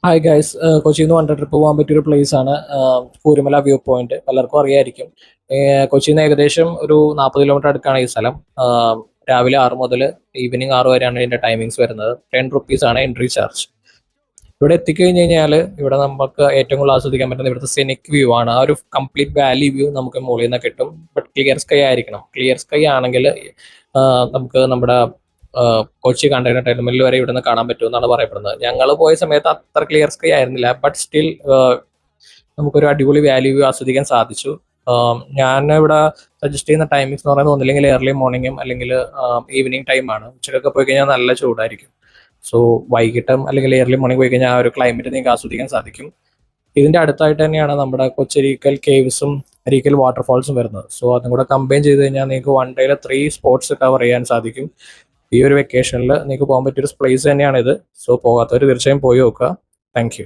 Hi guys, കൊച്ചിയിൽ നിന്ന് one trip പോകാൻ പറ്റിയൊരു പ്ലേസ് ആണ് കൂരുമല വ്യൂ പോയിന്റ്. പലർക്കും അറിയായിരിക്കും. കൊച്ചിയിൽ നിന്ന് ഏകദേശം ഒരു 40 കിലോമീറ്റർ അടുക്കാണ് ഈ സ്ഥലം. രാവിലെ 6 മുതൽ ഈവനിങ് 6 വരെയാണ് ഇതിന്റെ ടൈമിങ്സ് വരുന്നത്. 10 rupees ആണ് എൻട്രി ചാർജ്. ഇവിടെ എത്തിക്കഴിഞ്ഞ് കഴിഞ്ഞാൽ ഇവിടെ നമുക്ക് ഏറ്റവും കൂടുതൽ ആസ്വദിക്കാൻ പറ്റുന്ന ഇവിടുത്തെ സെനിക് വ്യൂ ആണ്. ആ ഒരു കംപ്ലീറ്റ് വാലി വ്യൂ നമുക്ക് മുകളിൽ നിന്ന് കിട്ടും. ബട്ട് ക്ലിയർ സ്കൈ ആയിരിക്കണം. ക്ലിയർ സ്കൈ ആണെങ്കിൽ നമുക്ക് നമ്മുടെ കൊച്ചി കണ്ടെയ്നർ ടെർമിനൽ വരെ ഇവിടുന്ന് കാണാൻ പറ്റുമെന്നാണ് പറയപ്പെടുന്നത്. ഞങ്ങൾ പോയ സമയത്ത് അത്ര ക്ലിയർ സ്കൈ ആയിരുന്നില്ല, ബട്ട് സ്റ്റിൽ നമുക്കൊരു അടിപൊളി വാല്യൂ വ്യൂ ആസ്വദിക്കാൻ സാധിച്ചു. ഞാൻ ഇവിടെ സജസ്റ്റ് ചെയ്യുന്ന ടൈമിങ്സ് എന്ന് പറയുന്നത് ഒന്നില്ലെങ്കിൽ ഏർലി മോർണിംഗും അല്ലെങ്കിൽ ഈവനിങ് ടൈമാണ്. ഉച്ചക്കൊക്കെ പോയി കഴിഞ്ഞാൽ നല്ല ചൂടായിരിക്കും. സോ വൈകിട്ടും അല്ലെങ്കിൽ ഏർലി മോർണിംഗ് പോയി കഴിഞ്ഞാൽ ആ ഒരു ക്ലൈമറ്റ് നിങ്ങൾക്ക് ആസ്വദിക്കാൻ സാധിക്കും. ഇതിന്റെ അടുത്തായിട്ട് തന്നെയാണ് നമ്മുടെ കൊച്ചരീക്കൽ കേവ്സും അരീക്കൽ വാട്ടർഫാൾസും വരുന്നത്. സോ അതും കൂടെ കമ്പൈൻ ചെയ്ത് കഴിഞ്ഞാൽ നിങ്ങൾക്ക് വൺ ഡേയിൽ 3 സ്പോട്സ് കവർ ചെയ്യാൻ സാധിക്കും. ഈ ഒരു വെക്കേഷനിൽ നിങ്ങൾക്ക് പോകാൻ പറ്റിയൊരു പ്ലേസ് തന്നെയാണിത്. സോ പോകാത്തവർ തീർച്ചയായും പോയി നോക്കുക. Thank you.